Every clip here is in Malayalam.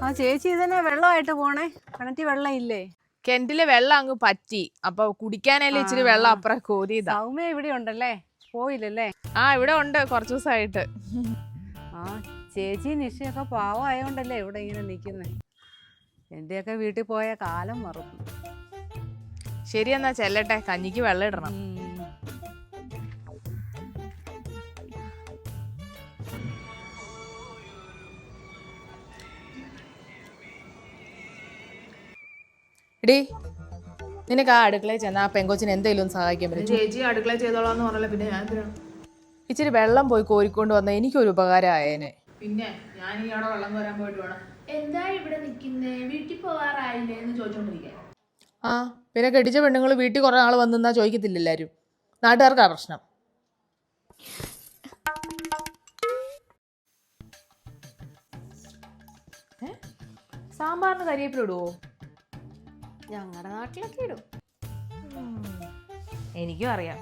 ആ ചേച്ചി ഇതന്നെ വെള്ളമായിട്ട് പോണേ, കിണറ്റി വെള്ളം ഇല്ലേ? കിണറ്റിലെ വെള്ളം അങ്ങ് പറ്റി. അപ്പൊ കുടിക്കാനല്ലേ ഇച്ചിരി വെള്ളം അപ്പുറം കോരിയതാ. സൗമ്യ ഇവിടെ ഉണ്ടല്ലേ, പോയില്ലല്ലേ? ഇവിടെ ഉണ്ട് കുറച്ചു ദിവസമായിട്ട്. ആ ചേച്ചി നിശ്ചയൊക്കെ പാവമായോണ്ടല്ലേ ഇവിടെ ഇങ്ങനെ നിക്കുന്നേ. എന്റെയൊക്കെ വീട്ടിൽ പോയ കാലം മറന്നു. ശരി എന്നാ ചെല്ലട്ടെ, കഞ്ഞിക്ക് വെള്ളം ഇടണം. എടീ, നിനക്ക് ആ അടുക്കളയിൽ ചെന്നാ ആ പെങ്കൊച്ചിന് എന്തെങ്കിലും സഹായിക്കാൻ പറ്റും? ചേച്ചി അടുക്കള ചെയ്തോളാന്ന് പറഞ്ഞല്ലോ, പിന്നെ ഞാൻ ഇച്ചിരി വെള്ളം പോയി കോരിക്കൊണ്ട് വന്ന എനിക്കൊരു ഉപകാരം ആയേനെ. പിന്നെ ഞാൻ ഈ അവിടെ വെള്ളം കോരാൻ പോയിട്ട് വേണം എന്താ ഇവിടെ നിൽക്കുന്നേ, വീട്ടിൽ പോകാറായില്ലേ എന്ന് ചോദിച്ചോണ്ടിരിക്കാൻ. പിന്നെ കെട്ടിച്ച പെണ്ണുങ്ങൾ വീട്ടിൽ കുറെ ആൾ വന്നാ ചോദിക്കത്തില്ല എല്ലാരും. നാട്ടുകാർക്കാ പ്രശ്നം. സാമ്പാറിന് കരിവേപ്പില ഇടുവോ? ഞങ്ങളുടെ നാട്ടിലൊക്കെ ഇടും. എനിക്കും അറിയാം.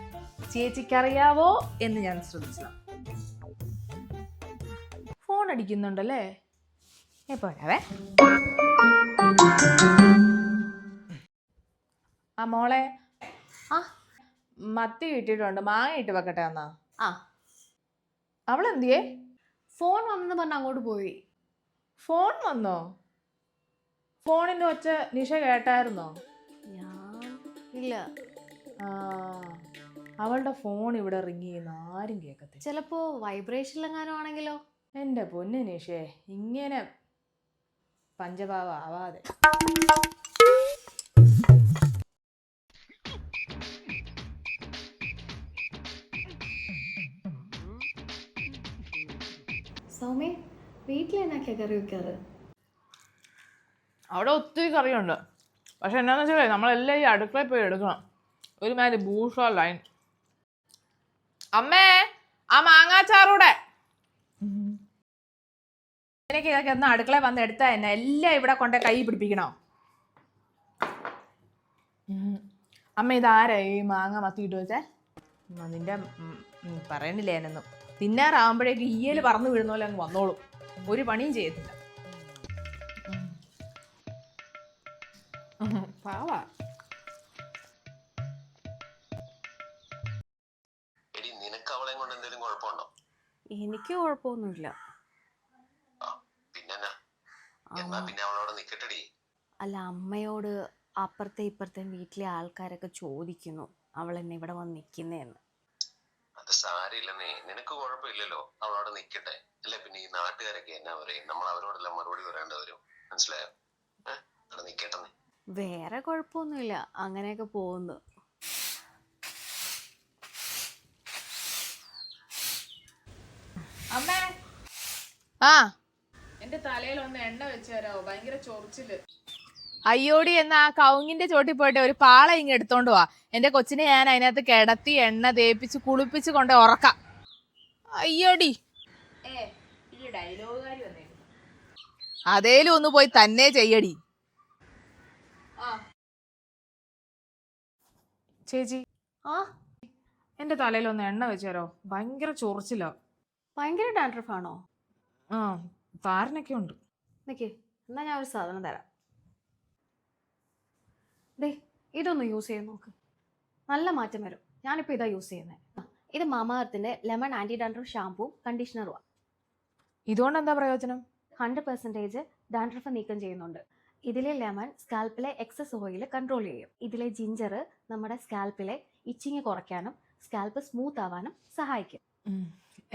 ചേച്ചിക്കറിയാവോ എന്ന് ഞാൻ ശ്രദ്ധിച്ചതാ. ഫോൺ അടിക്കുന്നുണ്ടല്ലേ, എപ്പോ വരാവേ. ആ മോളെ, മത്തി കിട്ടിയിട്ടുണ്ട്, മാങ്ങ ഇട്ട് വെക്കട്ടെ എന്നാ. അവളെന്തിയേ? ഫോൺ വന്നെന്ന് പറഞ്ഞ അങ്ങോട്ട് പോയി. ഫോൺ വന്നോ? ഫോണിന്റെ ഒച്ച നിഷ കേട്ടായിരുന്നോ? ഇല്ല. അവളുടെ ഫോൺ ഇവിടെ റിങ് ചെയ്യുന്ന ആരും കേൾക്കത്തില്ല. ചിലപ്പോ വൈബ്രേഷനിലെങ്ങാനും ആണെങ്കിലോ? എന്റെ പൊന്നു നിഷേ, ഇങ്ങനെ പഞ്ചഭാവ ആവാതെ. സൗമ്യ, വീട്ടിലെന്നാക്കിയാ കറി വെക്കാറ്? അവിടെ ഒത്തിരി കറിയുണ്ട്, പക്ഷെ എന്നാന്ന് വെച്ചാൽ നമ്മളെല്ലാം ഈ അടുക്കളയിൽ പോയി എടുക്കണം. ഒരുമാതിരി ബൂഷ ലൈൻ. അമ്മേ, ആ മാങ്ങാച്ചാറൂടെ. എനിക്ക് ഇതൊക്കെ ഒന്ന് അടുക്കളയിൽ വന്ന് എടുത്താ തന്നെ എല്ലാം ഇവിടെ കൊണ്ട് കൈ പിടിപ്പിക്കണോ? അമ്മ ഇതാരാ ഈ മാങ്ങ മത്തിയിട്ട് വെച്ചേ? നിന്റെ പറയണില്ലേ എന്നൊന്നും. തിന്നാറാവുമ്പോഴേക്ക് ഈയല് പറന്നു വീഴുന്ന പോലെ അങ്ങ് വന്നോളും, ഒരു പണിയും ചെയ്യത്തില്ല. പാവാ. എനിക്ക് കുഴപ്പമൊന്നുമില്ല. അല്ല, അമ്മയോട് അപ്പുറത്തെ ഇപ്പുറത്തെ വീട്ടിലെ ആൾക്കാരൊക്കെ ചോദിക്കുന്നു അവൾ എന്നെ ഇവിടെ വന്ന് നിക്കുന്നേന്ന്. അത് സാരില്ലെന്നേ, നിനക്ക് കുഴപ്പമില്ലല്ലോ, അവളവിടെ നിക്കട്ടെ അല്ലെ. പിന്നെ ഈ നാട്ടുകാരൊക്കെ എന്നാ പറയും, നമ്മൾ അവരോടെല്ലാം മറുപടി പറയേണ്ടി വരും, മനസ്സിലായോ? അവിടെ നിക്കട്ടെ. വേറെ കുഴപ്പമൊന്നുമില്ല, അങ്ങനെയൊക്കെ പോകുന്നു. അമ്മേ, എന്റെ തലയിൽ ഒന്ന് എണ്ണ വെച്ച് തരാമോ? ഭയങ്കര ചൊറിച്ചില്. അയ്യോടി, എന്നാ ആ കവുങ്ങിന്റെ ചോട്ടിൽ പോയിട്ട് ഒരു പാള ഇങ്ങ് എടുത്തോണ്ട് പോവാ. എന്റെ കൊച്ചിനെ ഞാൻ അതിനകത്ത് കിടത്തി എണ്ണ തേപ്പിച്ച് കുളിപ്പിച്ച് കൊണ്ട് ഉറക്കാം. അയ്യോടി, അതേലും ഒന്ന് പോയി തന്നെ ചെയ്യടി. ചേച്ചി, എന്റെ തലയിൽ ഒന്ന് എണ്ണ വെച്ച് തരോ? ഭയങ്കര ചൊറിച്ചിലോ. ഭയങ്കര ഡാൻഡ്രഫ് ആണോ? താരനൊക്കെ ഉണ്ട്. നിക്ക്, എന്നാ ഞാൻ ഒരു സാധനം തരാം. ദേ, ഇതൊന്ന് യൂസ് ചെയ്ത് നോക്ക്, നല്ല മാറ്റം വരും. ഞാനിപ്പോൾ ഇതാ യൂസ് ചെയ്യുന്നത്. ഇത് മാമാഅർത്തിന്റെ ലെമൺ ആന്റി ഡാൻഡ്രഫ് ഷാമ്പൂ കണ്ടീഷണറുമാണ്. ഇതുകൊണ്ട് എന്താ പ്രയോജനം? 100% ഡാൻഡ്രഫ് നീക്കം ചെയ്യുന്നുണ്ട്. ഇതിലെ ലെമൺ സ്കാൽപ്പിലെ എക്സസ് ഓയിൽ കൺട്രോൾ ചെയ്യും. ഇതിലെ ജിഞ്ചർ നമ്മുടെ സ്കാൽപ്പിലെ ഇച്ചിങ് കുറയ്ക്കാനും സ്കാൽപ്പ് സ്മൂത്ത് ആവാനും സഹായിക്കും.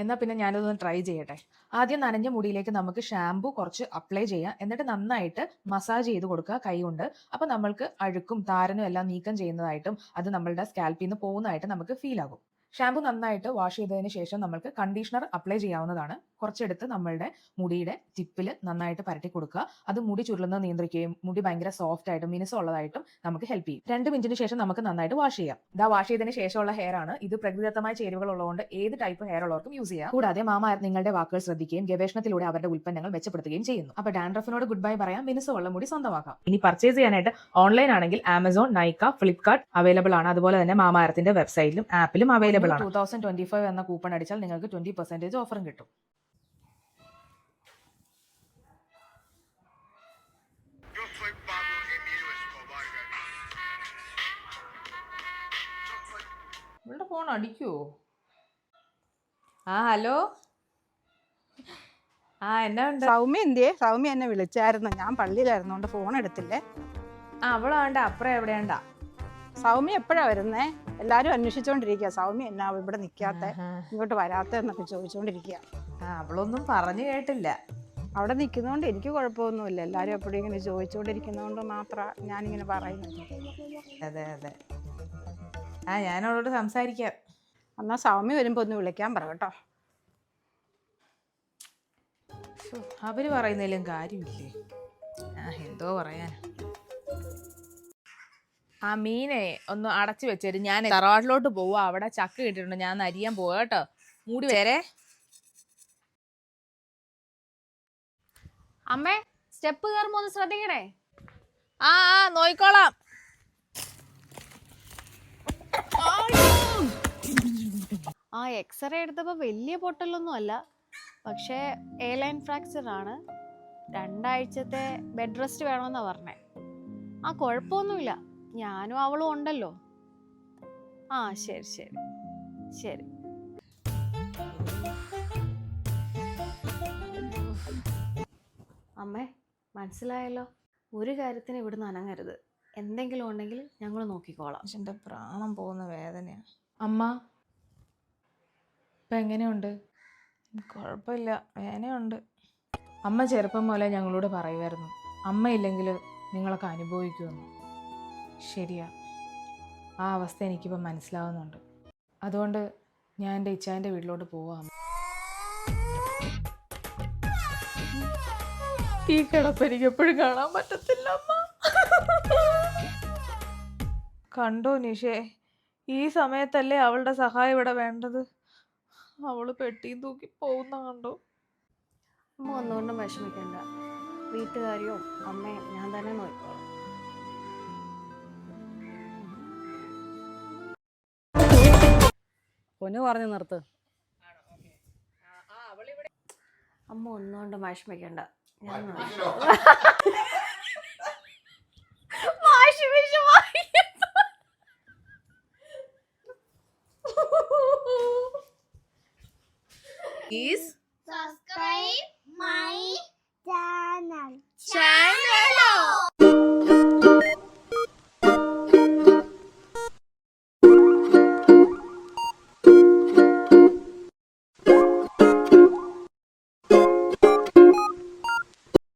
എന്നാൽ പിന്നെ ഞാനതൊന്ന് ട്രൈ ചെയ്യട്ടെ. ആദ്യം നനഞ്ഞ മുടിയിലേക്ക് നമുക്ക് ഷാമ്പു കുറച്ച് അപ്ലൈ ചെയ്യാം, എന്നിട്ട് നന്നായിട്ട് മസാജ് ചെയ്ത് കൊടുക്കുക കൈ കൊണ്ട്. അപ്പോൾ നമ്മൾക്ക് അഴുക്കും താരനും എല്ലാം നീക്കം ചെയ്യുന്നതായിട്ടും അത് നമ്മളുടെ സ്കാൽപ്പിൽ നിന്ന് പോകുന്നതായിട്ട് നമുക്ക് ഫീൽ ആകും. ഷാമ്പു നന്നായിട്ട് വാഷ് ചെയ്തതിന് ശേഷം നമുക്ക് കണ്ടീഷണർ അപ്ലൈ ചെയ്യാവുന്നതാണ്. കുറച്ചെടുത്ത് നമ്മളുടെ മുടിയുടെ ടിപ്പിൽ നന്നായിട്ട് പരട്ടി കൊടുക്കുക. അത് മുടി ചുരുളുന്നത് നിയന്ത്രിക്കുകയും മുടി ഭയങ്കര സോഫ്റ്റ് ആയിട്ടും മിനുസമുള്ളതായിട്ടും നമുക്ക് ഹെൽപ്പ് ചെയ്യും. 2 മിനിറ്റിന് ശേഷം നമുക്ക് നന്നായിട്ട് വാഷ് ചെയ്യാം. വാഷ് ചെയ്തതിന് ശേഷമുള്ള ഹെയർ ആണ് ഇത്. പ്രകൃതിദത്തമായ ചേരുവകൾ ഉള്ളതുകൊണ്ട് ഏത് ടൈപ്പ് ഹെയർ ഉള്ളവർക്കും യൂസ് ചെയ്യാം. കൂടാതെ മാമാഅർത്ത് നിങ്ങളുടെ വാക്കുകൾ ശ്രദ്ധിക്കുകയും ഗവേഷണത്തിലൂടെ അവരുടെ ഉൽപ്പന്നങ്ങൾ മെച്ചപ്പെടുത്തുകയും ചെയ്യുന്നു. അപ്പോൾ ഡാൻഡ്രഫിനോട് ഗുഡ് ബൈ പറയാം, മിനുസമുള്ള മുടി സ്വന്തമാക്കാം. ഇനി പർച്ചേസ് ചെയ്യാനായിട്ട് ഓൺലൈൻ ആണെങ്കിൽ ആമസോൺ, നൈക്ക, ഫ്ലിപ്കാർട്ട് അവൈലബിൾ ആണ്. അതുപോലെ തന്നെ മാമാഅർത്തിന്റെ വെബ്സൈറ്റിലും ആപ്പിലും അവൈലബിൾ ആണ്. 2025 എന്ന കൂപ്പൺ അടിച്ചാൽ നിങ്ങൾക്ക് 20% ഓഫറും കിട്ടും. ഇവളുടെ ഫോൺ അടിക്കുവോ? ആ ഹലോ. ആ എന്നാ ഉണ്ട്? സൗമ്യ എന്തിയേ? സൗമ്യ എന്നെ വിളിച്ചായിരുന്നു, ഞാൻ പള്ളിയിലായിരുന്നോണ്ട് ഫോൺ എടുത്തില്ലേ. അവളാണ്ട അപ്പുറം എവിടെയാണ്ടാ. സൗമ്യ എപ്പോഴാ വരുന്നേ? എല്ലാരും അന്വേഷിച്ചോണ്ടിരിക്കുക സൗമ്യ എന്നാ ഇവിടെ നിക്കാത്ത, ഇങ്ങോട്ട് വരാത്തെന്നൊക്കെ ചോദിച്ചോണ്ടിരിക്കുക. അവളൊന്നും പറഞ്ഞു കേട്ടില്ല. അവിടെ നിൽക്കുന്നോണ്ട് എനിക്ക് കുഴപ്പമൊന്നുമില്ല, എല്ലാരും എപ്പോഴും ഇങ്ങനെ ചോദിച്ചോണ്ടിരിക്കുന്നോണ്ട് മാത്രം ഞാനിങ്ങനെ പറയുന്നത്. അതെ അതെ. ആ ഞാൻ അവളോട് സംസാരിക്കാം. എന്നാ സൗമ്യ വരുമ്പോ ഒന്ന് വിളിക്കാൻ പറ കേട്ടോ. അവര് പറയുന്നതിലും കാര്യമില്ലേ. എന്തോ പറയാൻ. ആ മീനെ ഒന്ന് അടച്ചു വെച്ചേര്, ഞാൻ തറവാട്ടിലോട്ട് പോവാ. അവിടെ ചക്ക കിട്ടിയിട്ടുണ്ട്, ഞാൻ അരിയാൻ പോവാ കേട്ടോ. മൂടി വേരെ. അമ്മേ, സ്റ്റെപ്പ് കയറുമ്പോ ഒന്ന് ശ്രദ്ധിക്കണേ. ആ നോയിക്കോളാം. ആ എക്സ്റേ എടുത്തപ്പോൾ വലിയ പൊട്ടലൊന്നും അല്ല, പക്ഷേ എ ലൈൻ ഫ്രാക്ചർ ആണ്. 2 ആഴ്ചത്തെ ബെഡ് റെസ്റ്റ് വേണമെന്നാ പറഞ്ഞേ. ആ കുഴപ്പമൊന്നുമില്ല, ഞാനും അവളും ഉണ്ടല്ലോ. ആ ശരി ശരി ശരി. അമ്മേ, മനസ്സിലായല്ലോ. ഒരു കാര്യത്തിന് ഇവിടുന്ന് അനങ്ങരുത്. എന്തെങ്കിലും ഉണ്ടെങ്കിൽ ഞങ്ങൾ നോക്കിക്കോളാം. എൻ്റെ പ്രാണം പോകുന്ന വേദനയാണ്. അമ്മ ഇപ്പം എങ്ങനെയുണ്ട്? കുഴപ്പമില്ല, വേദനയുണ്ട്. അമ്മ ചെറുപ്പം പോലെ ഞങ്ങളോട് പറയുമായിരുന്നു, അമ്മ ഇല്ലെങ്കിൽ നിങ്ങളൊക്കെ അനുഭവിക്കുമെന്ന്. ശരിയാ, ആ അവസ്ഥ എനിക്കിപ്പോൾ മനസ്സിലാവുന്നുണ്ട്. അതുകൊണ്ട് ഞാൻ എൻ്റെ ഇച്ചാൻ്റെ വീട്ടിലോട്ട് പോവാം. ഈ കിടപ്പ് എനിക്ക് എപ്പോഴും കാണാൻ പറ്റത്തില്ല അമ്മ. കണ്ടോ നിഷേ, ഈ സമയത്തല്ലേ അവളുടെ സഹായം ഇവിടെ വേണ്ടത്. അവള് പെട്ടിയും തൂക്കി പോകുന്ന കണ്ടോ. അമ്മ ഒന്നുകൊണ്ടും വിഷമിക്കണ്ട, വീട്ടുകാരിയും അമ്മയും ഞാൻ തന്നെ നോക്കിക്കോളാം. പൊന്നു പറഞ്ഞു നിർത്ത്. അമ്മ ഒന്നുകൊണ്ടും വിഷമിക്കണ്ട, ഞാൻ Please subscribe my channel.